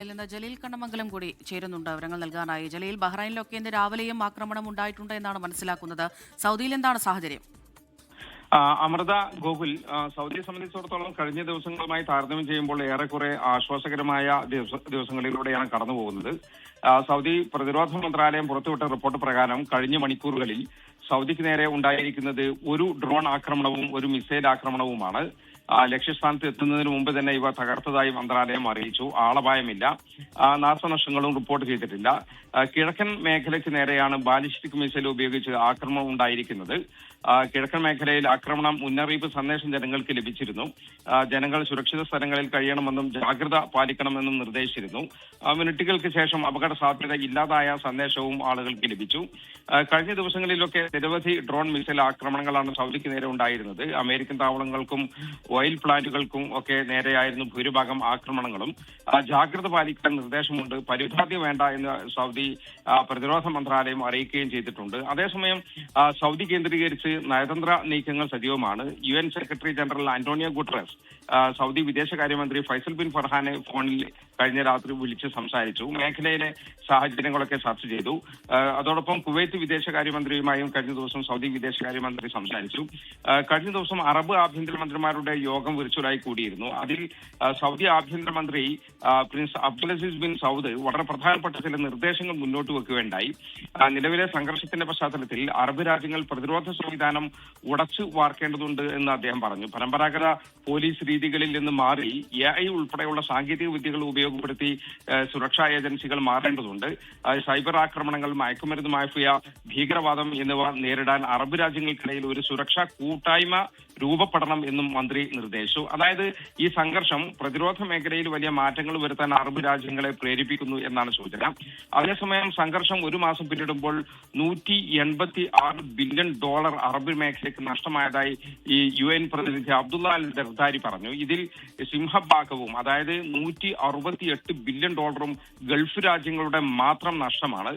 നിന്ന് ജലീൽ കണ്ണമംഗലം കൂടി ചേരുന്നുണ്ട് വിവരങ്ങൾ നൽകാനായി. ജലീൽ, ബഹ്റൈനിലൊക്കെ ഇന്ന് രാവിലെയും ആക്രമണം ഉണ്ടായിട്ടുണ്ട് എന്നാണ് മനസ്സിലാക്കുന്നത്. സൗദിയിൽ എന്താണ് സാഹചര്യം? അമൃത, ഗോകുൽ, സൗദിയെ സംബന്ധിച്ചിടത്തോളം കഴിഞ്ഞ ദിവസങ്ങളുമായി താരതമ്യം ചെയ്യുമ്പോൾ ഏറെക്കുറെ ആശ്വാസകരമായ ദിവസങ്ങളിലൂടെയാണ് കടന്നുപോകുന്നത്. സൗദി പ്രതിരോധ മന്ത്രാലയം പുറത്തുവിട്ട റിപ്പോർട്ട് പ്രകാരം കഴിഞ്ഞ മണിക്കൂറുകളിൽ സൗദിക്ക് നേരെ ഉണ്ടായിരിക്കുന്നത് ഒരു ഡ്രോൺ ആക്രമണവും ഒരു മിസൈൽ ആക്രമണവുമാണ്. ലക്ഷ്യസ്ഥാനത്ത് എത്തുന്നതിന് മുമ്പ് തന്നെ ഇവ തകർത്തതായി മന്ത്രാലയം അറിയിച്ചു. ആളപായമില്ല, നാശനഷ്ടങ്ങളും റിപ്പോർട്ട് ചെയ്തിട്ടില്ല. കിഴക്കൻ മേഖലയ്ക്ക് നേരെയാണ് ബാലിസ്റ്റിക് മിസൈൽ ഉപയോഗിച്ച് ആക്രമണം ഉണ്ടായിരിക്കുന്നത്. കിഴക്കൻ മേഖലയിൽ ആക്രമണം മുന്നറിയിപ്പ് സന്ദേശം ജനങ്ങൾക്ക് ലഭിച്ചിരുന്നു. ജനങ്ങൾ സുരക്ഷിത സ്ഥലങ്ങളിൽ കഴിയണമെന്നും ജാഗ്രത പാലിക്കണമെന്നും നിർദ്ദേശിച്ചിരുന്നു. മിനിറ്റുകൾക്ക് ശേഷം അപകട സാധ്യത ഇല്ലാതായ സന്ദേശവും ആളുകൾക്ക് ലഭിച്ചു. കഴിഞ്ഞ ദിവസങ്ങളിലൊക്കെ നിരവധി ഡ്രോൺ മിസൈൽ ആക്രമണങ്ങളാണ് സൗദിക്ക് നേരെ ഉണ്ടായിരുന്നത്. അമേരിക്കൻ താവളങ്ങൾക്കും ഓയിൽ പ്ലാന്റുകൾക്കും ഒക്കെ നേരെയായിരുന്നു ഭൂരിഭാഗം ആക്രമണങ്ങളും. ജാഗ്രത പാലിക്കാൻ നിർദ്ദേശമുണ്ട്, പരിഭ്രാന്തി വേണ്ട എന്ന് സൗദി പ്രതിരോധ മന്ത്രാലയം അറിയിക്കുകയും ചെയ്തിട്ടുണ്ട്. അതേസമയം സൗദി കേന്ദ്രീകരിച്ച് നയതന്ത്ര നീക്കങ്ങൾ സജീവമാണ്. UN secretary general Antonio Guterres Saudi വിദേശകാര്യമന്ത്രി ഫൈസൽ ബിൻ ഫർഹാനെ ഫോണിൽ കഴിഞ്ഞ രാത്രി വിളിച്ച് സംസാരിച്ചു. മേഖലയിലെ സാഹചര്യങ്ങളൊക്കെ ചർച്ച ചെയ്തു. അതോടൊപ്പം കുവൈത്ത് വിദേശകാര്യമന്ത്രിയുമായും കഴിഞ്ഞ ദിവസം സൗദി വിദേശകാര്യമന്ത്രി സംസാരിച്ചു. കഴിഞ്ഞ ദിവസം അറബ് ആഭ്യന്തരമന്ത്രിമാരുടെ യോഗം വിർച്വലായി കൂടിയിരുന്നു. അതിൽ സൗദി ആഭ്യന്തരമന്ത്രി പ്രിൻസ് അബ്ദുലസീസ് ബിൻ സൗദ് വളരെ പ്രധാനപ്പെട്ട ചില നിർദ്ദേശങ്ങൾ മുന്നോട്ട് വെക്കുകയുണ്ടായി. നിലവിലെ സംഘർഷത്തിന്റെ പശ്ചാത്തലത്തിൽ അറബ് രാജ്യങ്ങൾ പ്രതിരോധ സംവിധാനം ഉടച്ചു വാർക്കേണ്ടതുണ്ട് എന്ന് അദ്ദേഹം പറഞ്ഞു. പരമ്പരാഗത പോലീസ് രീതികളിൽ നിന്ന് മാറി AI ഉൾപ്പെടെയുള്ള സാങ്കേതിക വിദ്യകൾ ഉപയോഗപ്പെടുത്തി സുരക്ഷാ ഏജൻസികൾ മാറേണ്ടതുണ്ട്. സൈബർ ആക്രമണങ്ങൾ, മയക്കുമരുന്ന് മാഫിയ, ഭീകരവാദം എന്നിവ നേരിടാൻ അറബ് രാജ്യങ്ങൾക്കിടയിൽ ഒരു സുരക്ഷാ കൂട്ടായ്മ രൂപപ്പെടണം എന്നും മന്ത്രി നിർദ്ദേശിച്ചു. അതായത് ഈ സംഘർഷം പ്രതിരോധ മേഖലയിൽ വലിയ മാറ്റങ്ങൾ വരുത്താൻ അറബ് രാജ്യങ്ങളെ പ്രേരിപ്പിക്കുന്നു എന്നാണ് സൂചന. അതേസമയം സംഘർഷം ഒരു മാസം പിന്നിടുമ്പോൾ $186 ബില്യൺ അറബ് മേഖലയ്ക്ക് നഷ്ടമായതായി ഈ UN പ്രതിനിധി അബ്ദുള്ള അൽ ദർദാരി പറഞ്ഞു. ഇതിൽ സിംഹഭാഗവും, അതായത് $168 ബില്യൺ ഗൾഫ് രാജ്യങ്ങളുടെ മാത്രം നഷ്ടമാണ്.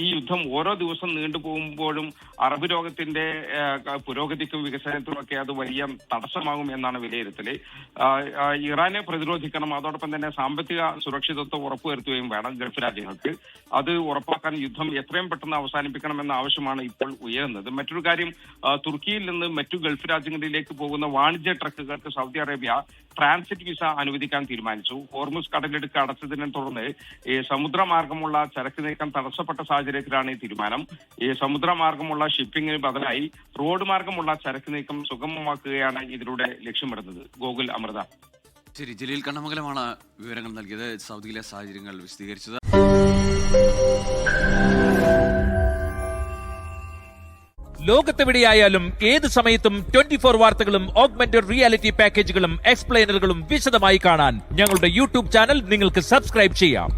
ഈ യുദ്ധം ഓരോ ദിവസം നീണ്ടുപോകുമ്പോഴും അറബ് ലോകത്തിന്റെ പുരോഗതിക്കും വികസനത്തിനും ഒക്കെ അത് വലിയ തടസ്സമാകും എന്നാണ് വിലയിരുത്തല്. ഇറാനെ പ്രതിരോധിക്കണം, അതോടൊപ്പം തന്നെ സാമ്പത്തിക സുരക്ഷിതത്വം ഉറപ്പുവരുത്തുകയും വേണം ഗൾഫ് രാജ്യങ്ങൾക്ക്. അത് ഉറപ്പാക്കാൻ യുദ്ധം എത്രയും പെട്ടെന്ന് അവസാനിപ്പിക്കണമെന്ന ആവശ്യമാണ് ഇപ്പോൾ ഉയരുന്നത്. മറ്റൊരു കാര്യം, തുർക്കിയിൽ നിന്ന് മറ്റു ഗൾഫ് രാജ്യങ്ങളിലേക്ക് പോകുന്ന വാണിജ്യ ട്രക്കുകൾക്ക് സൗദി അറേബ്യ ട്രാൻസിറ്റ് വിസ അനുവദിക്കാൻ തീരുമാനിച്ചു. ഹോർമുസ് കടലിടുക്ക് അടച്ചതിനെ തുടർന്ന് സമുദ്രമാർഗമുള്ള ചരക്ക് നീക്കം തടസ്സപ്പെട്ട സാഹചര്യത്തിലാണ് ഈ തീരുമാനം. സമുദ്രമാർഗമുള്ള ഷിപ്പിംഗിന് ബദലായി റോഡ് മാർഗമുള്ള ചരക്ക് നീക്കം സുഗമമാക്കുകയാണ് ഇതിലൂടെ ലക്ഷ്യമിടുന്നത്. ഗോകുൽ, അമൃത. ശരി, ജലീൽ കണ്ണമംഗലമാണ് വിവരങ്ങൾ നൽകിയത്, സൗദിയിലെ സാഹചര്യങ്ങൾ വിശദീകരിച്ചത്. ലോകത്തെവിടെയായാലും ഏത് സമയത്തും 24 വാർത്തകളും ഓഗ്മെന്റഡ് റിയാലിറ്റി പാക്കേജുകളും എക്സ്പ്ലെയിനറുകളും വിശദമായി കാണാൻ ഞങ്ങളുടെ YouTube ചാനൽ നിങ്ങൾക്ക് സബ്സ്ക്രൈബ് ചെയ്യാം.